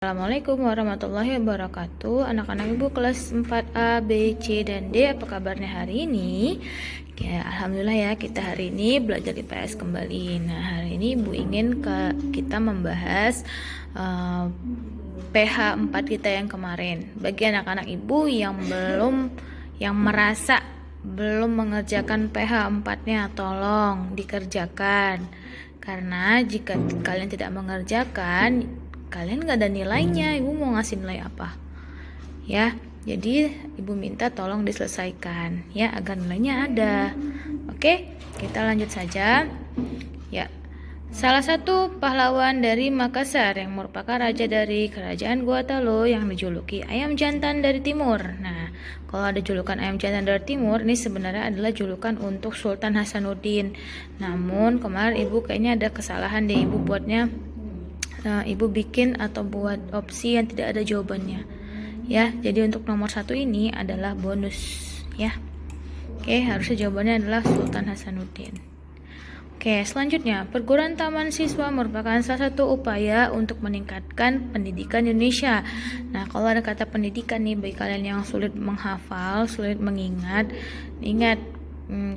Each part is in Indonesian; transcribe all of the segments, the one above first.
Assalamualaikum warahmatullahi wabarakatuh. Anak-anak ibu kelas 4A, B, C, dan D, apa kabarnya hari ini? Ya, alhamdulillah ya, kita hari ini belajar IPS kembali. Nah, hari ini ibu ingin kita membahas PH 4 kita yang kemarin. Bagi anak-anak ibu yang merasa belum mengerjakan PH 4-nya, tolong dikerjakan. Karena jika kalian tidak mengerjakan, kalian nggak ada nilainya. Ibu mau ngasih nilai apa ya? Jadi ibu minta tolong diselesaikan ya, agar nilainya ada. Oke, kita lanjut saja ya. Salah satu pahlawan dari Makassar yang merupakan raja dari kerajaan Gorontalo yang dijuluki ayam jantan dari timur. Nah, kalau ada julukan ayam jantan dari timur, ini sebenarnya adalah julukan untuk Sultan Hasanuddin. Namun kemarin ibu kayaknya ada kesalahan deh, ibu buatnya ibu bikin atau buat opsi yang tidak ada jawabannya ya. Jadi untuk nomor 1 ini adalah bonus ya. Oke, harusnya jawabannya adalah Sultan Hasanuddin. Oke, selanjutnya, perguruan taman siswa merupakan salah satu upaya untuk meningkatkan pendidikan Indonesia. Nah, kalau ada kata pendidikan nih, bagi kalian yang sulit menghafal, sulit mengingat, ingat,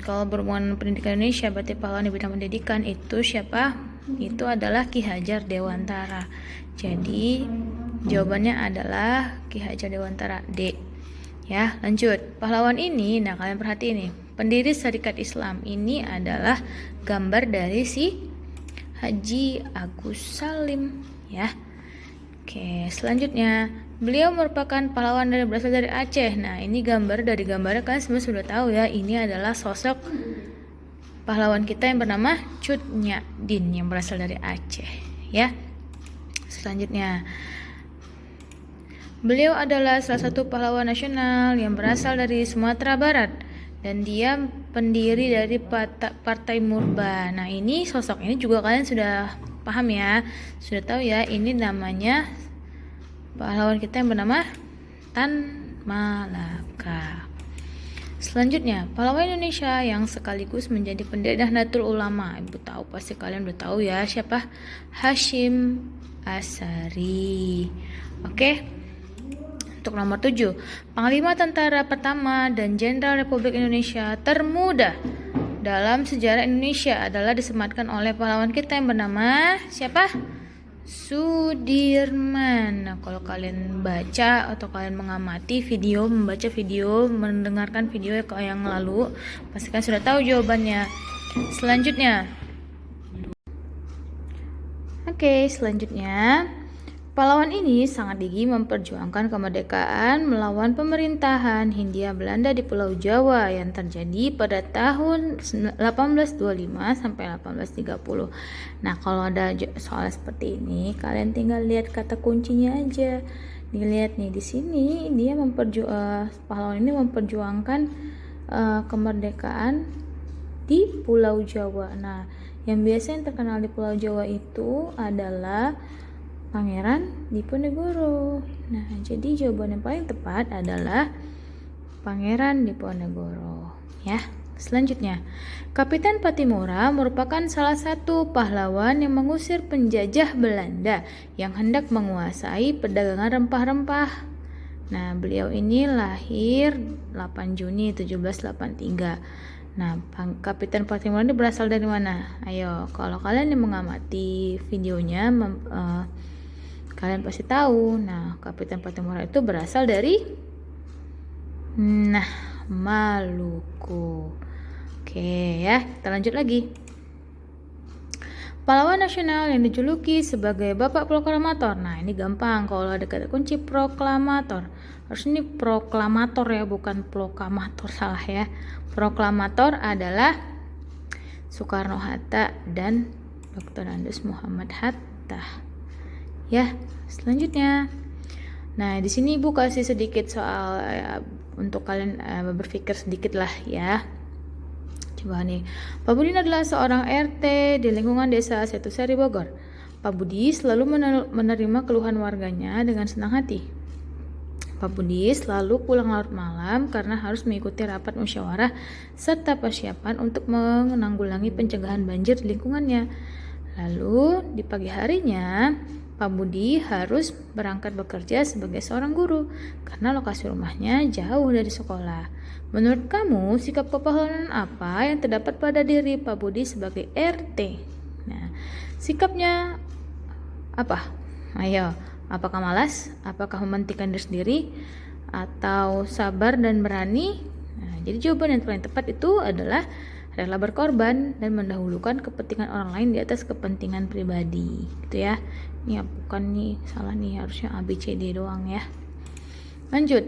kalau berhubungan pendidikan Indonesia, berarti pahlawan di bidang pendidikan itu siapa? Itu adalah Ki Hajar Dewantara. Jadi jawabannya adalah Ki Hajar Dewantara, D. Ya, lanjut. Pahlawan ini, nah kalian perhatiin nih, pendiri Syarikat Islam ini adalah gambar dari si Haji Agus Salim ya. Oke, selanjutnya, beliau merupakan pahlawan berasal dari Aceh. Nah, ini gambarnya kan semua sudah tahu ya, ini adalah sosok pahlawan kita yang bernama Cut Nyak Dien yang berasal dari Aceh ya. Selanjutnya, beliau adalah salah satu pahlawan nasional yang berasal dari Sumatera Barat dan dia pendiri dari Partai Murba. Nah, ini sosok ini juga kalian sudah paham ya, sudah tahu ya, ini namanya pahlawan kita yang bernama Tan Malaka. Selanjutnya, pahlawan Indonesia yang sekaligus menjadi pendiri Nahdlatul Ulama. Ibu tahu, pasti kalian udah tahu ya siapa? Hasyim Asy'ari. Oke. Untuk nomor 7, Panglima Tentara pertama dan Jenderal Republik Indonesia termuda dalam sejarah Indonesia adalah disematkan oleh pahlawan kita yang bernama siapa? Sudirman. Nah, kalau kalian baca atau kalian mengamati video, membaca video, mendengarkan video yang lalu, pasti kalian sudah tahu jawabannya. Selanjutnya, pahlawan ini sangat gigih memperjuangkan kemerdekaan melawan pemerintahan Hindia Belanda di Pulau Jawa yang terjadi pada tahun 1825 sampai 1830. Nah, kalau ada soal seperti ini, kalian tinggal lihat kata kuncinya aja. Dilihat nih, di sini dia pahlawan ini memperjuangkan kemerdekaan di Pulau Jawa. Nah, yang biasanya terkenal di Pulau Jawa itu adalah Pangeran Diponegoro. Nah, jadi jawaban yang paling tepat adalah Pangeran Diponegoro ya. Selanjutnya, Kapitan Patimura merupakan salah satu pahlawan yang mengusir penjajah Belanda yang hendak menguasai perdagangan rempah-rempah. Nah, beliau ini lahir 8 Juni 1783. Nah, Kapitan Patimura ini berasal dari mana? Ayo, kalau kalian yang mengamati videonya, kalian pasti tahu. Nah, Kapitan Patimura itu berasal dari Maluku. Oke ya, kita lanjut lagi. Pahlawan nasional yang dijuluki sebagai Bapak Proklamator. Nah, ini gampang kalau ada kata kunci proklamator. Harus ini proklamator ya, bukan proklamator, salah ya. Proklamator adalah Soekarno-Hatta dan Dr. Andes Muhammad Hatta. Ya, selanjutnya. Nah, di sini Ibu kasih sedikit soal untuk kalian berpikir sedikit lah ya. Coba nih. Pak Budi adalah seorang RT di lingkungan desa Setusari Bogor. Pak Budi selalu menerima keluhan warganya dengan senang hati. Pak Budi selalu pulang larut malam karena harus mengikuti rapat musyawarah serta persiapan untuk menanggulangi pencegahan banjir di lingkungannya. Lalu di pagi harinya, Pak Budi harus berangkat bekerja sebagai seorang guru karena lokasi rumahnya jauh dari sekolah. Menurut kamu, sikap kepahlawanan apa yang terdapat pada diri Pak Budi sebagai RT? Nah, sikapnya apa? Ayo, apakah malas? Apakah mementingkan diri sendiri? Atau sabar dan berani? Nah, jadi jawaban yang paling tepat itu adalah rela berkorban dan mendahulukan kepentingan orang lain di atas kepentingan pribadi, gitu ya. Ini bukan nih, salah nih, harusnya A, B, C, D doang ya. Lanjut.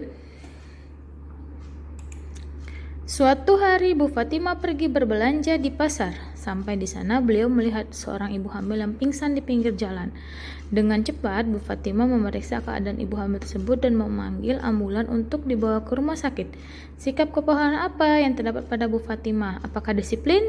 Suatu hari Bu Fatimah pergi berbelanja di pasar. Sampai di sana beliau melihat seorang ibu hamil yang pingsan di pinggir jalan. Dengan cepat Bu Fatimah memeriksa keadaan ibu hamil tersebut dan memanggil ambulan untuk dibawa ke rumah sakit. Sikap kepahlawanan apa yang terdapat pada Bu Fatimah? Apakah disiplin?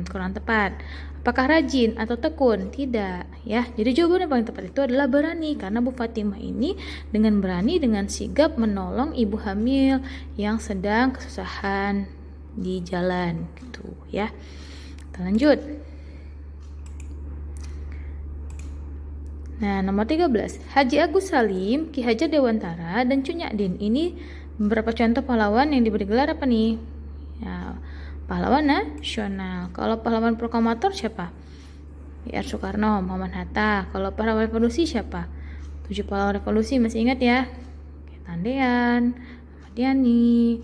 Kurang tepat. Apakah rajin atau tekun? Tidak, ya. Jadi jawaban yang paling tepat itu adalah berani, karena Bu Fatimah ini dengan berani, dengan sigap menolong ibu hamil yang sedang kesusahan di jalan, gitu ya. Kita lanjut. Nah, nomor 13. Haji Agus Salim, Ki Hajar Dewantara, dan Cut Nyak-Dien. Ini beberapa contoh pahlawan yang diberi gelar apa nih? Ya, pahlawan nasional. Kalau pahlawan proklamator siapa? R. Soekarno, Muhammad Hatta. Kalau pahlawan revolusi siapa? 7 pahlawan revolusi, masih ingat ya? Tendean, Ahmad Yani,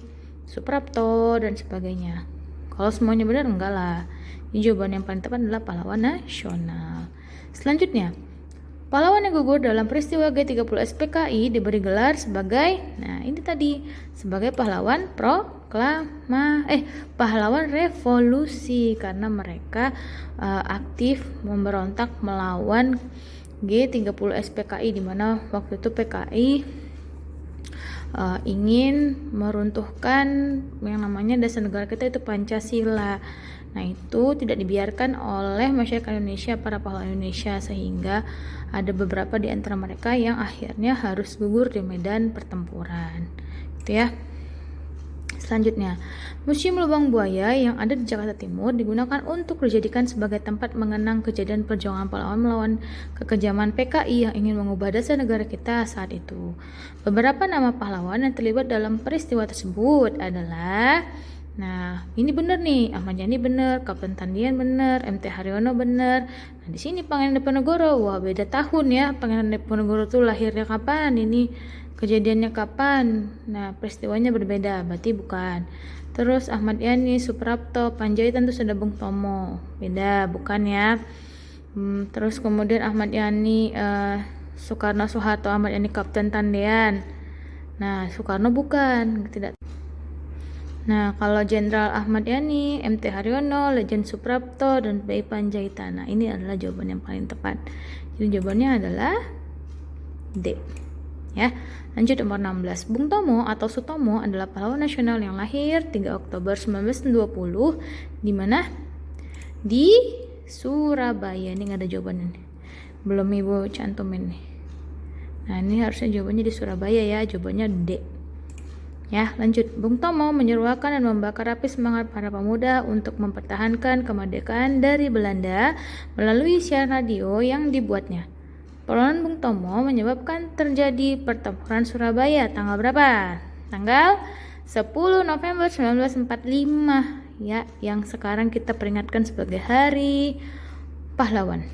Suprapto, dan sebagainya. Kalau semuanya benar, enggak lah. Ini jawaban yang paling tepat adalah pahlawan nasional. Selanjutnya, pahlawan yang gugur dalam peristiwa G30 SPKI diberi gelar sebagai, nah ini tadi, sebagai pahlawan pahlawan revolusi, karena mereka aktif memberontak melawan G30 SPKI, di mana waktu itu PKI ingin meruntuhkan yang namanya dasar negara kita, itu Pancasila. Nah, itu tidak dibiarkan oleh masyarakat Indonesia, para pahlawan Indonesia, sehingga ada beberapa di antara mereka yang akhirnya harus gugur di medan pertempuran. Gitu ya. Selanjutnya, Museum Lubang Buaya yang ada di Jakarta Timur digunakan untuk dijadikan sebagai tempat mengenang kejadian perjuangan pahlawan melawan kekejaman PKI yang ingin mengubah dasar negara kita saat itu. Beberapa nama pahlawan yang terlibat dalam peristiwa tersebut adalah, nah ini benar nih, Ahmad Yani benar, Kapten Tendian benar, MT Haryono benar. Nah di sini Pangeran Diponegoro, wah beda tahun ya. Pangeran Diponegoro tuh lahirnya kapan, ini kejadiannya kapan. Nah peristiwanya berbeda, berarti bukan. Terus Ahmad Yani, Suprapto, Panjaitan itu sudah Bung Tomo, beda, bukan ya. Terus kemudian Ahmad Yani, Soekarno, Soeharto, Ahmad Yani, Kapten Tendian. Nah Soekarno bukan, tidak. Nah, kalau Jenderal Ahmad Yani, MT Haryono, Legend Suprapto, dan B.I. Panjaitan. Nah, ini adalah jawaban yang paling tepat. Jadi jawabannya adalah D. Ya. Lanjut nomor 16. Bung Tomo atau Sutomo adalah pahlawan nasional yang lahir 3 Oktober 1920 di mana? Di Surabaya. Ini nggak ada jawabannya. Belum Ibu cantumin nih. Nah, ini harusnya jawabannya di Surabaya ya. Jawabannya D. Ya, lanjut. Bung Tomo menyeruakan dan membakar api semangat para pemuda untuk mempertahankan kemerdekaan dari Belanda melalui siaran radio yang dibuatnya. Perlawanan Bung Tomo menyebabkan terjadi pertempuran Surabaya tanggal berapa? Tanggal 10 November 1945 ya, yang sekarang kita peringatkan sebagai Hari Pahlawan.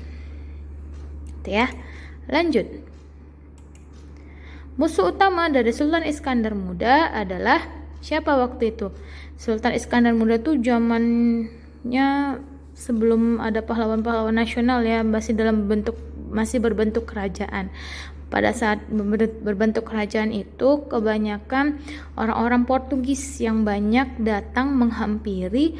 Itu ya. Lanjut. Musuh utama dari Sultan Iskandar Muda adalah siapa waktu itu? Sultan Iskandar Muda itu zamannya sebelum ada pahlawan-pahlawan nasional ya, masih berbentuk kerajaan. Pada saat berbentuk kerajaan itu kebanyakan orang-orang Portugis yang banyak datang menghampiri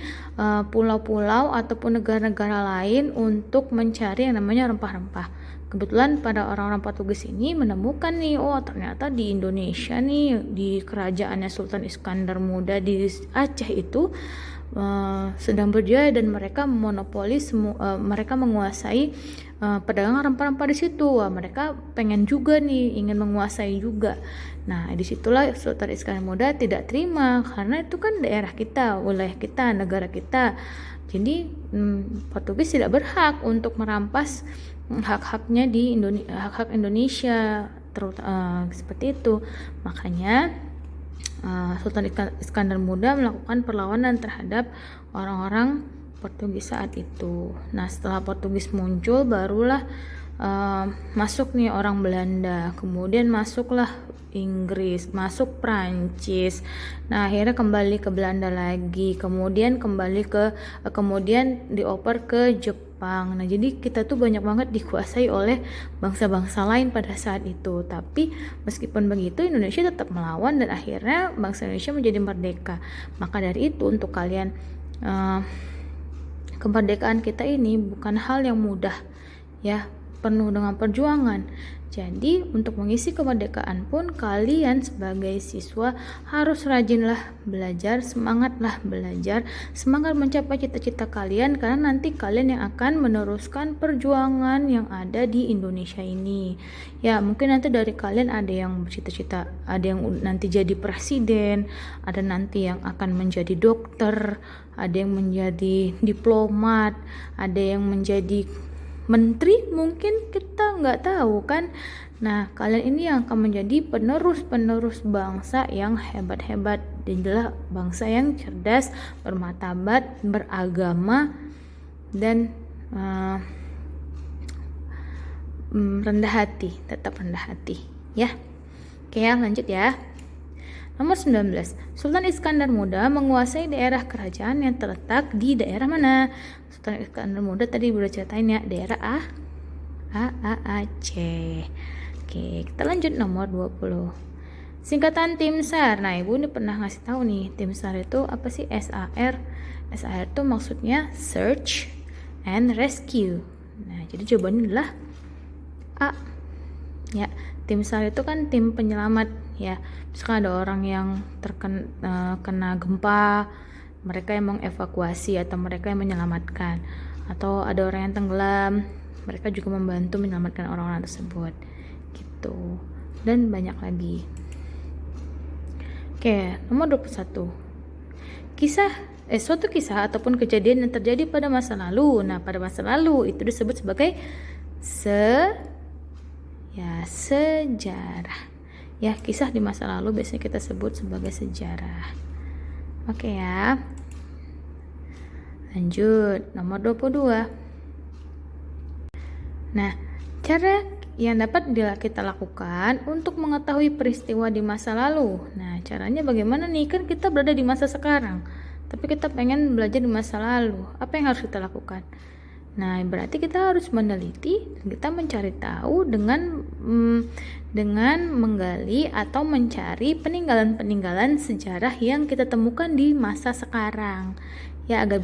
pulau-pulau ataupun negara-negara lain untuk mencari yang namanya rempah-rempah. Kebetulan pada orang-orang Portugis ini menemukan nih, oh ternyata di Indonesia nih, di kerajaannya Sultan Iskandar Muda di Aceh itu sedang berjaya, dan mereka monopoli mereka menguasai perdagangan rempah-rempah di situ. Wah, mereka pengen juga nih, ingin menguasai juga. Nah, disitulah Sultan Iskandar Muda tidak terima, karena itu kan daerah kita, wilayah kita, negara kita. Jadi Portugis tidak berhak untuk merampas hak-haknya di hak-hak Indonesia seperti itu. Makanya Sultan Iskandar Muda melakukan perlawanan terhadap orang-orang Portugis saat itu. Nah, setelah Portugis muncul, barulah masuk nih orang Belanda, kemudian masuklah Inggris, masuk Prancis. Nah, akhirnya kembali ke Belanda lagi, kemudian kemudian dioper ke Jepang. Nah, jadi kita tuh banyak banget dikuasai oleh bangsa-bangsa lain pada saat itu. Tapi meskipun begitu, Indonesia tetap melawan dan akhirnya bangsa Indonesia menjadi merdeka. Maka dari itu, untuk kalian, kemerdekaan kita ini bukan hal yang mudah, ya, penuh dengan perjuangan. Jadi untuk mengisi kemerdekaan pun kalian sebagai siswa harus rajinlah belajar, semangatlah belajar, semangat mencapai cita-cita kalian, karena nanti kalian yang akan meneruskan perjuangan yang ada di Indonesia ini. Ya, mungkin nanti dari kalian ada yang bercita-cita, ada yang nanti jadi presiden, ada nanti yang akan menjadi dokter, ada yang menjadi diplomat, ada yang menjadi menteri, mungkin kita nggak tahu kan. Nah, kalian ini yang akan menjadi penerus bangsa yang hebat-hebat, dan adalah bangsa yang cerdas, bermartabat, beragama, dan rendah hati, tetap rendah hati, ya. Oke ya, lanjut ya. Nomor 19. Sultan Iskandar Muda menguasai daerah kerajaan yang terletak di daerah mana? Sultan Iskandar Muda tadi udah ceritain ya, daerah Aceh. Oke, kita lanjut nomor 20. Singkatan Tim SAR. Nah, Ibu ini pernah ngasih tahu nih, Tim SAR itu apa sih? SAR. SAR itu maksudnya Search and Rescue. Nah, jadi jawabannya adalah A. Ya, Tim SAR itu kan tim penyelamat, ya. Misalkan ada orang yang kena gempa, mereka yang mengevakuasi atau mereka yang menyelamatkan, atau ada orang yang tenggelam, mereka juga membantu menyelamatkan orang-orang tersebut, gitu. Dan banyak lagi. Oke, nomor 21. Suatu kisah ataupun kejadian yang terjadi pada masa lalu. Nah, pada masa lalu itu disebut sebagai sejarah. Ya, kisah di masa lalu biasanya kita sebut sebagai sejarah. Oke ya. Lanjut, nomor 22. Nah, cara yang dapat kita lakukan untuk mengetahui peristiwa di masa lalu. Nah, caranya bagaimana nih? Kan kita berada di masa sekarang, tapi kita pengen belajar di masa lalu. Apa yang harus kita lakukan? Nah, berarti kita harus meneliti, kita mencari tahu dengan menggali atau mencari peninggalan-peninggalan sejarah yang kita temukan di masa sekarang. Ya, agar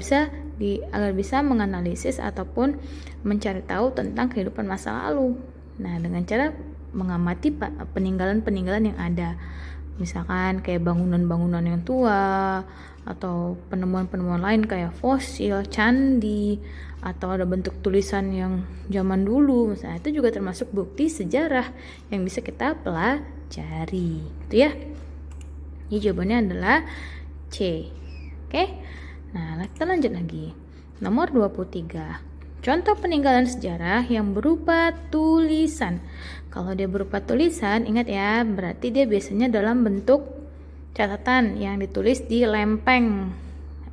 bisa menganalisis ataupun mencari tahu tentang kehidupan masa lalu. Nah, dengan cara mengamati peninggalan-peninggalan yang ada. Misalkan kayak bangunan-bangunan yang tua, atau penemuan-penemuan lain kayak fosil, candi, atau ada bentuk tulisan yang zaman dulu, misalnya, itu juga termasuk bukti sejarah yang bisa kita pelajari, gitu ya. Jadi jawabannya adalah C. Oke. Nah, kita lanjut lagi. Nomor 23. Contoh peninggalan sejarah yang berupa tulisan. Kalau dia berupa tulisan, ingat ya, berarti dia biasanya dalam bentuk catatan yang ditulis di lempeng.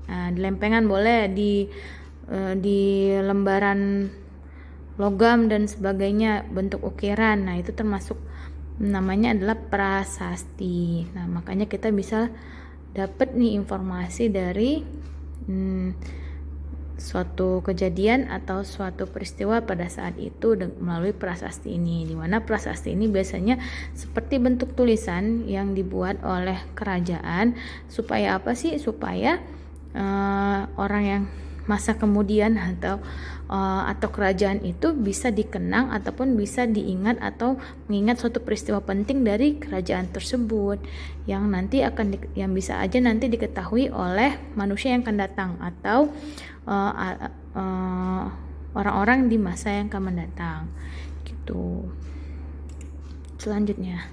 Di lempengan boleh, di lembaran logam dan sebagainya, bentuk ukiran. Nah, itu termasuk, namanya adalah prasasti. Nah, makanya kita bisa dapat nih informasi dari suatu kejadian atau suatu peristiwa pada saat itu melalui prasasti ini, di mana prasasti ini biasanya seperti bentuk tulisan yang dibuat oleh kerajaan. Supaya apa sih? Supaya orang yang masa kemudian atau kerajaan itu bisa dikenang ataupun bisa diingat atau mengingat suatu peristiwa penting dari kerajaan tersebut yang bisa aja nanti diketahui oleh manusia yang akan datang atau orang-orang di masa yang akan mendatang, gitu. Selanjutnya,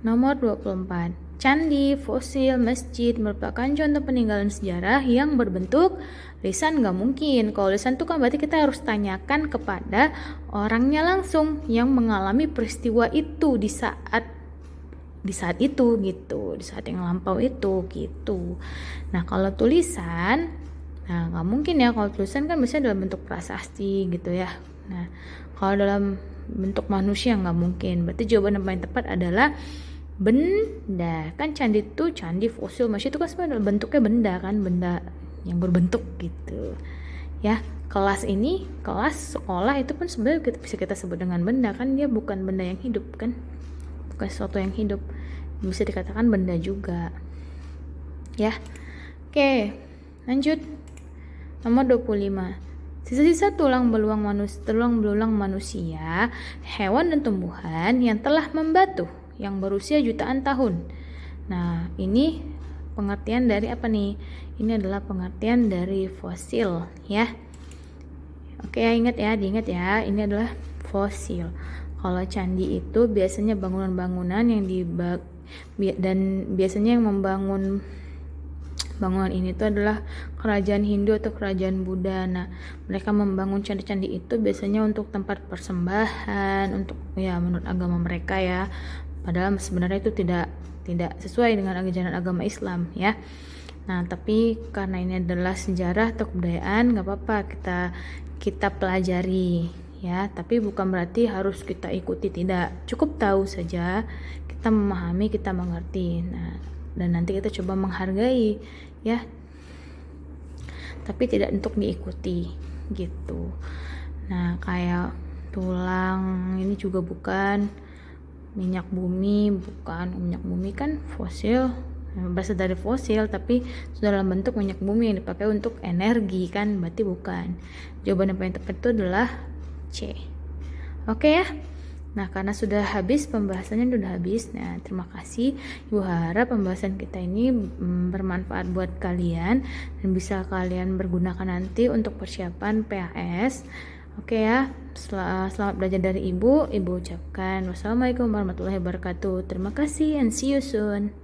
nomor 24. Candi, fosil, masjid merupakan contoh peninggalan sejarah yang berbentuk lisan. Nggak mungkin. Kalau lisan itu kan berarti kita harus tanyakan kepada orangnya langsung yang mengalami peristiwa itu di saat itu gitu, di saat yang lampau itu gitu. Nah kalau tulisan, nah nggak mungkin ya. Kalau tulisan kan biasanya dalam bentuk prasasti gitu ya. Nah kalau dalam bentuk manusia nggak mungkin. Berarti jawaban yang paling tepat adalah benda. Kan candi itu, candi, fosil, masih itu kan sebenarnya bentuknya benda kan, benda yang berbentuk gitu ya. Kelas ini, kelas sekolah itu pun sebenarnya bisa kita sebut dengan benda kan, dia bukan benda yang hidup kan, bukan sesuatu yang hidup, bisa dikatakan benda juga ya. Oke, lanjut. Nomor 25. Sisa-sisa tulang belulang manusia, hewan dan tumbuhan yang telah membatu, yang berusia jutaan tahun. Nah, ini pengertian dari apa nih? Ini adalah pengertian dari fosil ya. Oke, diingat ya, ini adalah fosil. Kalau candi itu biasanya bangunan-bangunan yang dan biasanya yang membangun bangunan ini tuh adalah kerajaan Hindu atau kerajaan Buddha. Nah, mereka membangun candi-candi itu biasanya untuk tempat persembahan, untuk ya menurut agama mereka ya. Padahal sebenarnya itu tidak sesuai dengan ajaran agama Islam ya. Nah, tapi karena ini adalah sejarah atau kebudayaan, nggak apa-apa kita pelajari ya. Tapi bukan berarti harus kita ikuti, tidak. Cukup tahu saja, kita memahami, kita mengerti. Nah, dan nanti kita coba menghargai ya, tapi tidak untuk diikuti gitu. Nah, kayak tulang ini juga bukan, minyak bumi kan fosil, berasal dari fosil tapi sudah dalam bentuk minyak bumi yang dipakai untuk energi kan, berarti bukan. Jawaban yang paling tepat itu adalah C. Oke ya. Nah, karena sudah habis pembahasannya, sudah habis. Nah, terima kasih. Ibu harap pembahasan kita ini bermanfaat buat kalian dan bisa kalian bergunakan nanti untuk persiapan PAS. Oke ya. Selamat belajar dari Ibu. Ibu ucapkan wassalamualaikum warahmatullahi wabarakatuh. Terima kasih and see you soon.